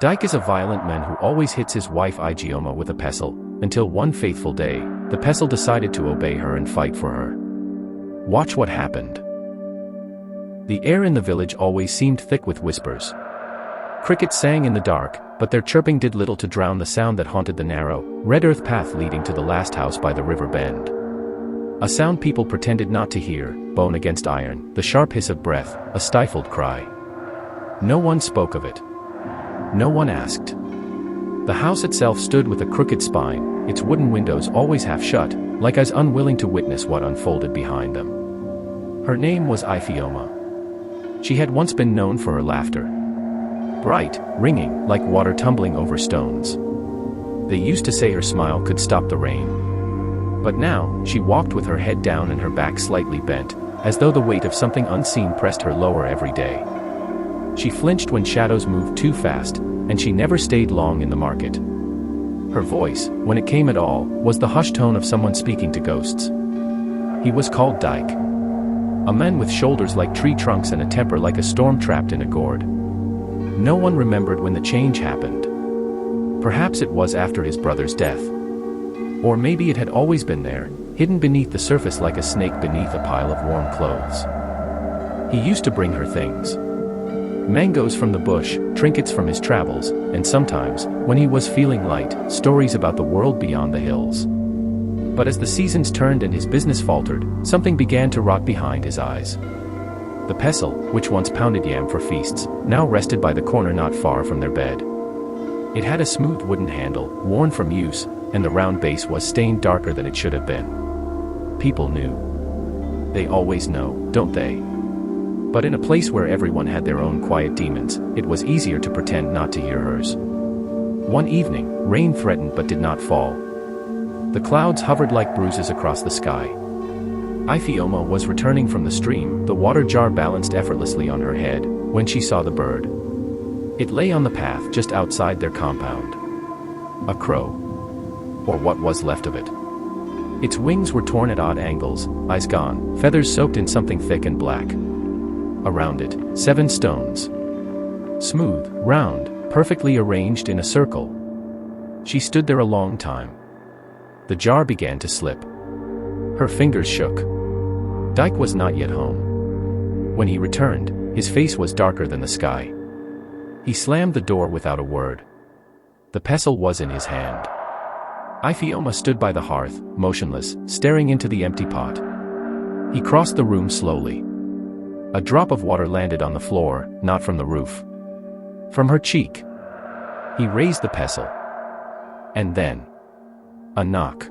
Dyke is a violent man who always hits his wife Igioma with a pestle, until one fateful day, the pestle decided to obey her and fight for her. Watch what happened. The air in the village always seemed thick with whispers. Crickets sang in the dark, but their chirping did little to drown the sound that haunted the narrow, red earth path leading to the last house by the river bend. A sound people pretended not to hear, bone against iron, the sharp hiss of breath, a stifled cry. No one spoke of it. No one asked. The house itself stood with a crooked spine, its wooden windows always half shut, like eyes unwilling to witness what unfolded behind them. Her name was Ifioma. She had once been known for her laughter. Bright, ringing, like water tumbling over stones. They used to say her smile could stop the rain. But now, she walked with her head down and her back slightly bent, as though the weight of something unseen pressed her lower every day. She flinched when shadows moved too fast, and she never stayed long in the market. Her voice, when it came at all, was the hushed tone of someone speaking to ghosts. He was called Dyke. A man with shoulders like tree trunks and a temper like a storm trapped in a gourd. No one remembered when the change happened. Perhaps it was after his brother's death. Or maybe it had always been there, hidden beneath the surface like a snake beneath a pile of warm clothes. He used to bring her things. Mangoes from the bush, trinkets from his travels, and sometimes, when he was feeling light, stories about the world beyond the hills. But as the seasons turned and his business faltered, something began to rot behind his eyes. The pestle, which once pounded yam for feasts, now rested by the corner not far from their bed. It had a smooth wooden handle, worn from use, and the round base was stained darker than it should have been. People knew. They always know, don't they? But in a place where everyone had their own quiet demons, it was easier to pretend not to hear hers. One evening, rain threatened but did not fall. The clouds hovered like bruises across the sky. Ifioma was returning from the stream, the water jar balanced effortlessly on her head, when she saw the bird. It lay on the path just outside their compound. A crow. Or what was left of it. Its wings were torn at odd angles, eyes gone, feathers soaked in something thick and black. Around it, 7 stones. Smooth, round, perfectly arranged in a circle. She stood there a long time. The jar began to slip. Her fingers shook. Dyke was not yet home. When he returned, his face was darker than the sky. He slammed the door without a word. The pestle was in his hand. Ifioma stood by the hearth, motionless, staring into the empty pot. He crossed the room slowly. A drop of water landed on the floor, not from the roof. From her cheek. He raised the pestle. And then. A knock.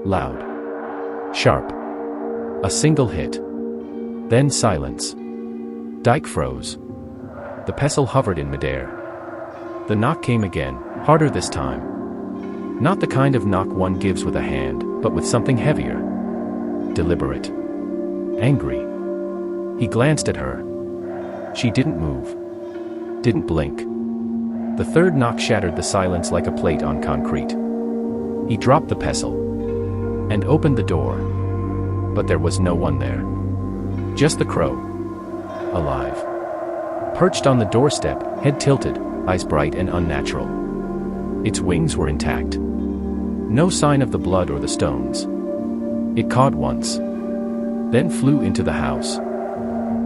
Loud. Sharp. A single hit. Then silence. Dyke froze. The pestle hovered in midair. The knock came again, harder this time. Not the kind of knock one gives with a hand, but with something heavier. Deliberate. Angry. He glanced at her. She didn't move. Didn't blink. The third knock shattered the silence like a plate on concrete. He dropped the pestle. And opened the door. But there was no one there. Just the crow. Alive. Perched on the doorstep, head tilted, eyes bright and unnatural. Its wings were intact. No sign of the blood or the stones. It cawed once. Then flew into the house.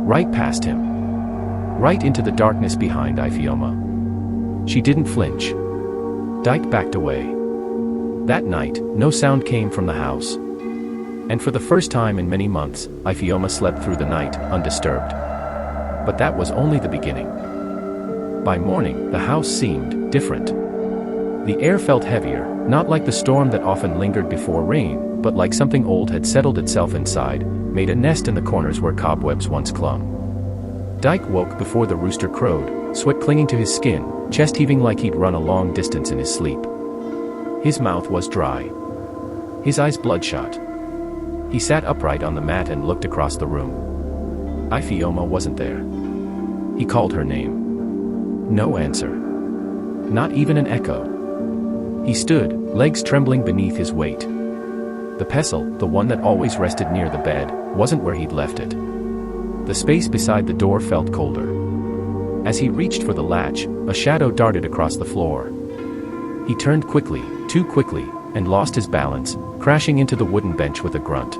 Right past him. Right into the darkness behind Ifioma. She didn't flinch. Dyke backed away. That night, no sound came from the house. And for the first time in many months, Ifioma slept through the night, undisturbed. But that was only the beginning. By morning, the house seemed different. The air felt heavier, not like the storm that often lingered before rain, but like something old had settled itself inside, made a nest in the corners where cobwebs once clung. Dyke woke before the rooster crowed, sweat clinging to his skin, chest heaving like he'd run a long distance in his sleep. His mouth was dry. His eyes bloodshot. He sat upright on the mat and looked across the room. Ifioma wasn't there. He called her name. No answer. Not even an echo. He stood, legs trembling beneath his weight. The pestle, the one that always rested near the bed, wasn't where he'd left it. The space beside the door felt colder. As he reached for the latch, a shadow darted across the floor. He turned quickly, too quickly, and lost his balance, crashing into the wooden bench with a grunt.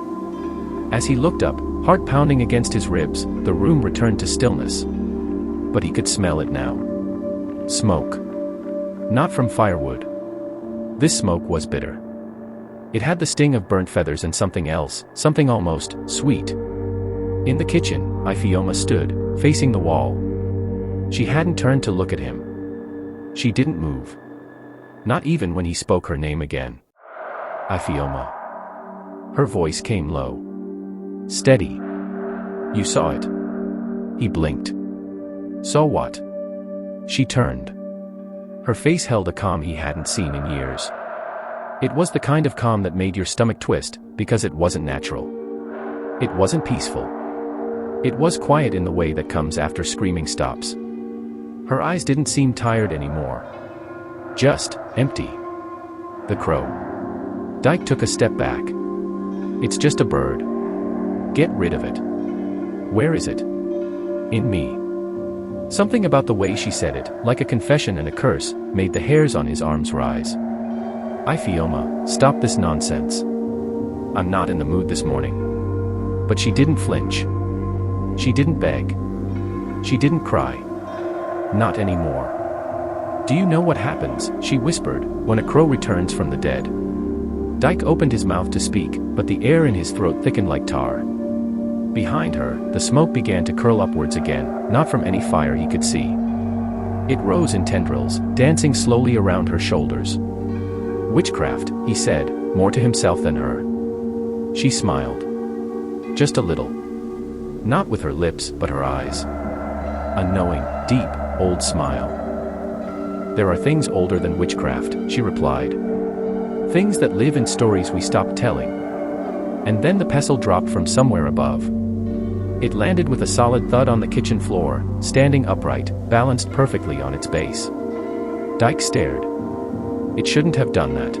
As he looked up, heart pounding against his ribs, the room returned to stillness. But he could smell it now. Smoke. Not from firewood. This smoke was bitter. It had the sting of burnt feathers and something else, something almost sweet. In the kitchen, Ifeoma stood, facing the wall. She hadn't turned to look at him. She didn't move. Not even when he spoke her name again. Ifeoma. Her voice came low. Steady. You saw it. He blinked. Saw what? She turned. Her face held a calm he hadn't seen in years. It was the kind of calm that made your stomach twist, because it wasn't natural. It wasn't peaceful. It was quiet in the way that comes after screaming stops. Her eyes didn't seem tired anymore. Just empty. The crow. Dyke took a step back. It's just a bird. Get rid of it. Where is it? In me. Something about the way she said it, like a confession and a curse, made the hairs on his arms rise. Ifeoma, stop this nonsense. I'm not in the mood this morning. But she didn't flinch. She didn't beg. She didn't cry. Not anymore. Do you know what happens, she whispered, when a crow returns from the dead? Dyke opened his mouth to speak, but the air in his throat thickened like tar. Behind her, the smoke began to curl upwards again, not from any fire he could see. It rose in tendrils, dancing slowly around her shoulders. Witchcraft, he said, more to himself than her. She smiled. Just a little. Not with her lips, but her eyes. A knowing, deep, old smile. There are things older than witchcraft, she replied. Things that live in stories we stopped telling. And then the pestle dropped from somewhere above. It landed with a solid thud on the kitchen floor, standing upright, balanced perfectly on its base. Dyke stared. It shouldn't have done that.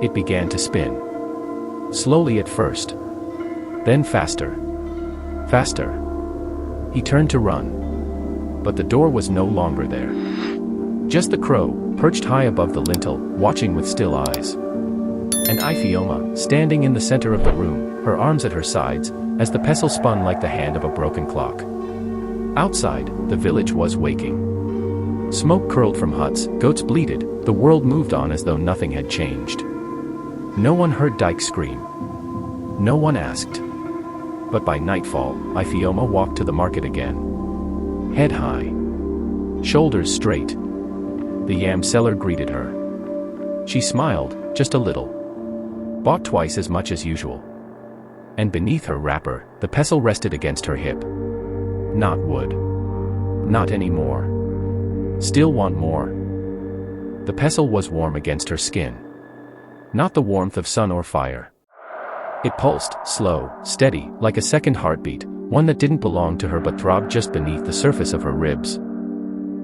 It began to spin. Slowly at first. Then faster. Faster. He turned to run. But the door was no longer there. Just the crow, perched high above the lintel, watching with still eyes. And Ifeoma, standing in the center of the room, her arms at her sides, as the pestle spun like the hand of a broken clock. Outside, the village was waking. Smoke curled from huts, goats bleated, the world moved on as though nothing had changed. No one heard Dyke scream. No one asked. But by nightfall, Ifeoma walked to the market again. Head high. Shoulders straight. The yam seller greeted her. She smiled, just a little. Bought twice as much as usual. And beneath her wrapper, the pestle rested against her hip. Not wood. Not anymore. Still want more. The pestle was warm against her skin. Not the warmth of sun or fire. It pulsed, slow, steady, like a second heartbeat, one that didn't belong to her but throbbed just beneath the surface of her ribs.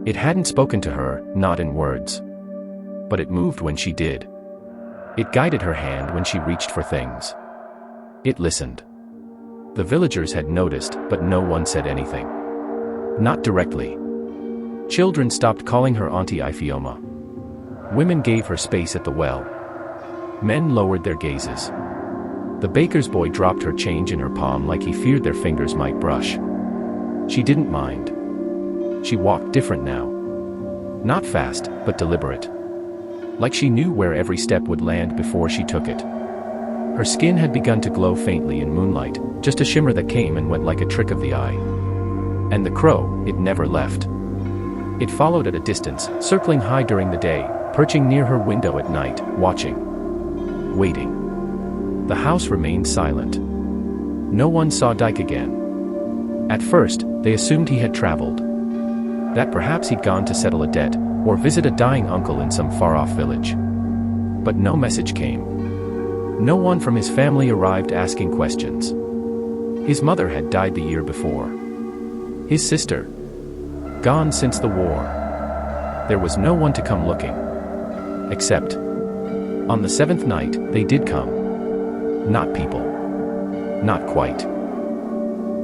It hadn't spoken to her, not in words. But it moved when she did. It guided her hand when she reached for things. It listened. The villagers had noticed, but no one said anything. Not directly. Children stopped calling her Auntie Ifeoma. Women gave her space at the well. Men lowered their gazes. The baker's boy dropped her change in her palm like he feared their fingers might brush. She didn't mind. She walked different now. Not fast, but deliberate. Like she knew where every step would land before she took it. Her skin had begun to glow faintly in moonlight, just a shimmer that came and went like a trick of the eye. And the crow, it never left. It followed at a distance, circling high during the day, perching near her window at night, watching. Waiting. The house remained silent. No one saw Dyke again. At first, they assumed he had traveled. That perhaps he'd gone to settle a debt, or visit a dying uncle in some far-off village. But no message came. No one from his family arrived asking questions. His mother had died the year before. His sister. Gone since the war. There was no one to come looking. Except. On the seventh night, they did come. Not people. Not quite.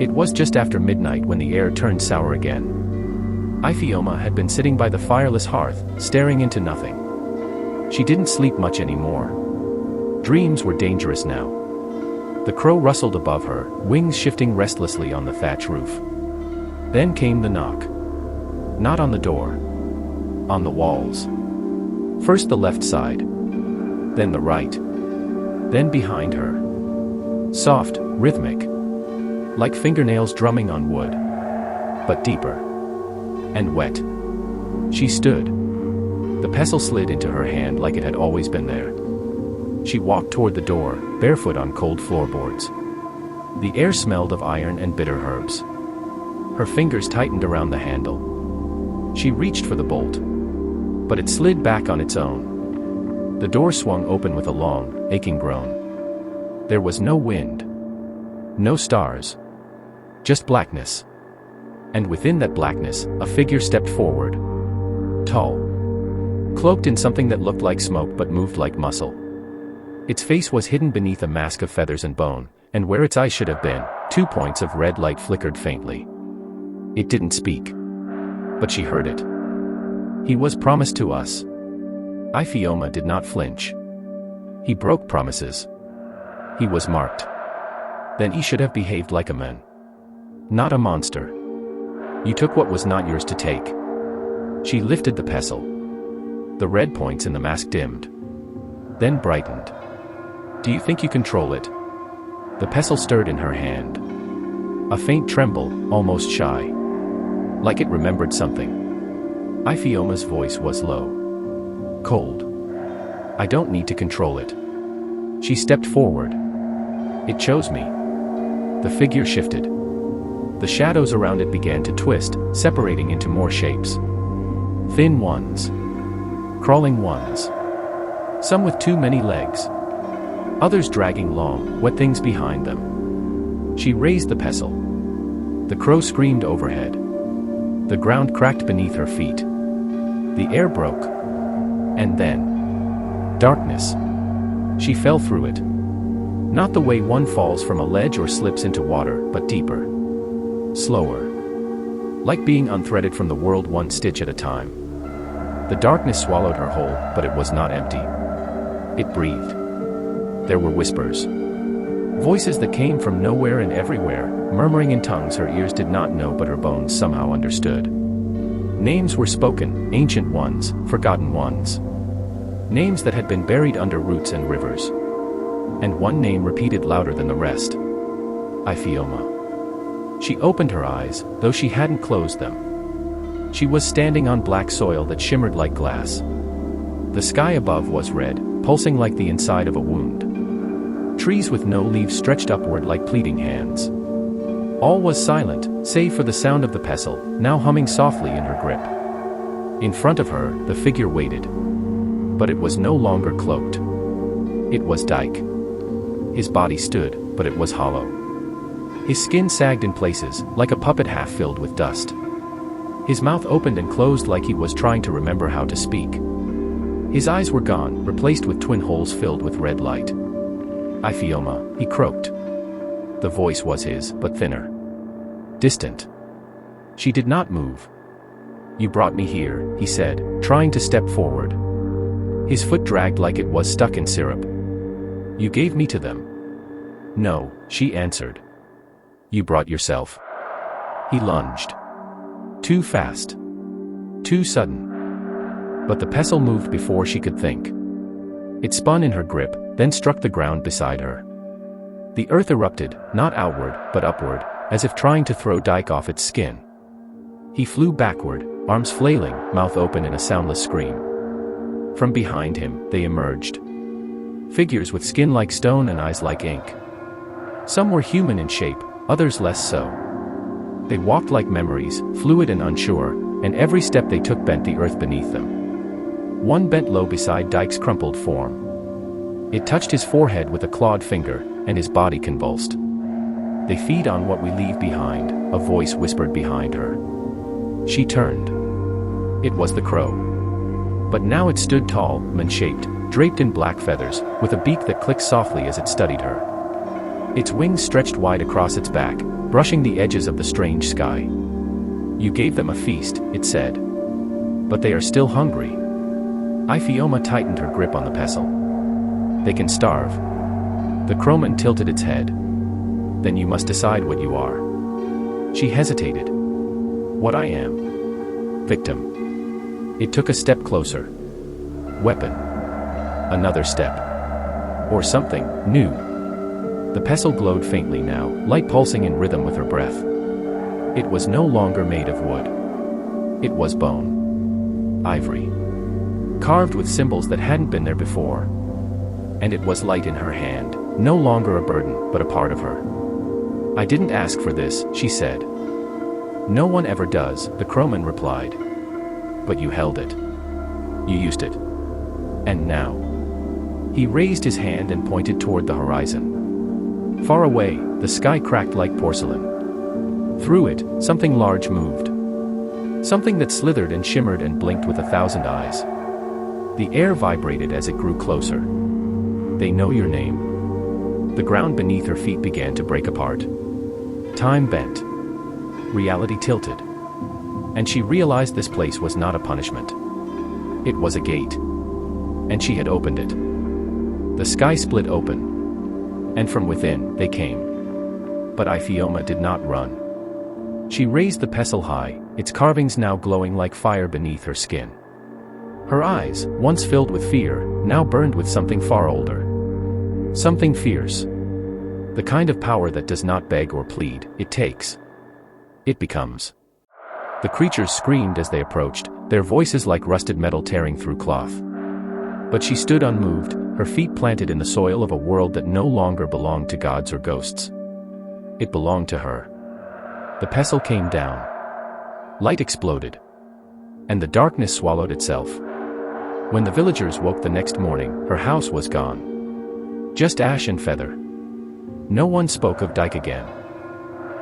It was just after midnight when the air turned sour again. Iphioma had been sitting by the fireless hearth, staring into nothing. She didn't sleep much anymore. Dreams were dangerous now. The crow rustled above her, wings shifting restlessly on the thatch roof. Then came the knock. Not on the door. On the walls. First the left side. Then the right. Then behind her. Soft, rhythmic. Like fingernails drumming on wood. But deeper. And wet. She stood. The pestle slid into her hand like it had always been there. She walked toward the door, barefoot on cold floorboards. The air smelled of iron and bitter herbs. Her fingers tightened around the handle. She reached for the bolt. But it slid back on its own. The door swung open with a long, aching groan. There was no wind. No stars. Just blackness. And within that blackness, a figure stepped forward. Tall. Cloaked in something that looked like smoke but moved like muscle. Its face was hidden beneath a mask of feathers and bone, and where its eyes should have been, 2 points of red light flickered faintly. It didn't speak. But she heard it. He was promised to us. Iphioma did not flinch. He broke promises. He was marked. Then he should have behaved like a man. Not a monster. You took what was not yours to take. She lifted the pestle. The red points in the mask dimmed. Then brightened. Do you think you control it? The pestle stirred in her hand. A faint tremble, almost shy. Like it remembered something. Iphioma's voice was low. Cold. I don't need to control it. She stepped forward. It chose me. The figure shifted. The shadows around it began to twist, separating into more shapes. Thin ones. Crawling ones. Some with too many legs. Others dragging long, wet things behind them. She raised the pestle. The crow screamed overhead. The ground cracked beneath her feet. The air broke. And then... darkness. She fell through it. Not the way one falls from a ledge or slips into water, but deeper. Slower. Like being unthreaded from the world one stitch at a time. The darkness swallowed her whole, but it was not empty. It breathed. There were whispers. Voices that came from nowhere and everywhere, murmuring in tongues her ears did not know but her bones somehow understood. Names were spoken, ancient ones, forgotten ones. Names that had been buried under roots and rivers. And one name repeated louder than the rest. Iphioma. She opened her eyes, though she hadn't closed them. She was standing on black soil that shimmered like glass. The sky above was red, pulsing like the inside of a wound. Trees with no leaves stretched upward like pleading hands. All was silent, save for the sound of the pestle, now humming softly in her grip. In front of her, the figure waited. But it was no longer cloaked. It was Dyke. His body stood, but it was hollow. His skin sagged in places, like a puppet half filled with dust. His mouth opened and closed like he was trying to remember how to speak. His eyes were gone, replaced with twin holes filled with red light. Iphioma, he croaked. The voice was his, but thinner. Distant. She did not move. You brought me here, he said, trying to step forward. His foot dragged like it was stuck in syrup. You gave me to them. No, she answered. You brought yourself. He lunged. Too fast. Too sudden. But the pestle moved before she could think. It spun in her grip, then struck the ground beside her. The earth erupted, not outward, but upward, as if trying to throw Dyke off its skin. He flew backward, arms flailing, mouth open in a soundless scream. From behind him, they emerged. Figures with skin like stone and eyes like ink. Some were human in shape, others less so. They walked like memories, fluid and unsure, and every step they took bent the earth beneath them. One bent low beside Dyke's crumpled form. It touched his forehead with a clawed finger, and his body convulsed. They feed on what we leave behind, a voice whispered behind her. She turned. It was the crow. But now it stood tall, man-shaped, draped in black feathers, with a beak that clicked softly as it studied her. Its wings stretched wide across its back, brushing the edges of the strange sky. You gave them a feast, it said. But they are still hungry. Iphioma tightened her grip on the pestle. They can starve. The crowman tilted its head. Then you must decide what you are. She hesitated. What I am. Victim. It took a step closer. Weapon. Another step. Or something new. The pestle glowed faintly now, light pulsing in rhythm with her breath. It was no longer made of wood. It was bone. Ivory. Carved with symbols that hadn't been there before. And it was light in her hand, no longer a burden, but a part of her. I didn't ask for this, she said. No one ever does, the crowman replied. But you held it. You used it. And now. He raised his hand and pointed toward the horizon. Far away, the sky cracked like porcelain. Through it, something large moved. Something that slithered and shimmered and blinked with 1,000 eyes. The air vibrated as it grew closer. They know your name. The ground beneath her feet began to break apart. Time bent. Reality tilted. And she realized this place was not a punishment. It was a gate. And she had opened it. The sky split open. And from within, they came. But Iphioma did not run. She raised the pestle high, its carvings now glowing like fire beneath her skin. Her eyes, once filled with fear, now burned with something far older. Something fierce. The kind of power that does not beg or plead, it takes. It becomes. The creatures screamed as they approached, their voices like rusted metal tearing through cloth. But she stood unmoved, her feet planted in the soil of a world that no longer belonged to gods or ghosts. It belonged to her. The pestle came down. Light exploded. And the darkness swallowed itself. When the villagers woke the next morning, her house was gone. Just ash and feather. No one spoke of Dyke again.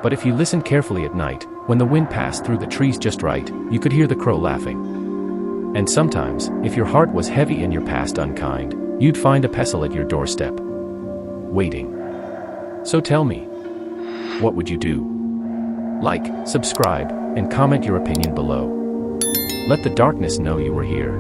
But if you listened carefully at night, when the wind passed through the trees just right, you could hear the crow laughing. And sometimes, if your heart was heavy and your past unkind, you'd find a pestle at your doorstep. Waiting. So tell me, what would you do? Like, subscribe, and comment your opinion below. Let the darkness know you were here.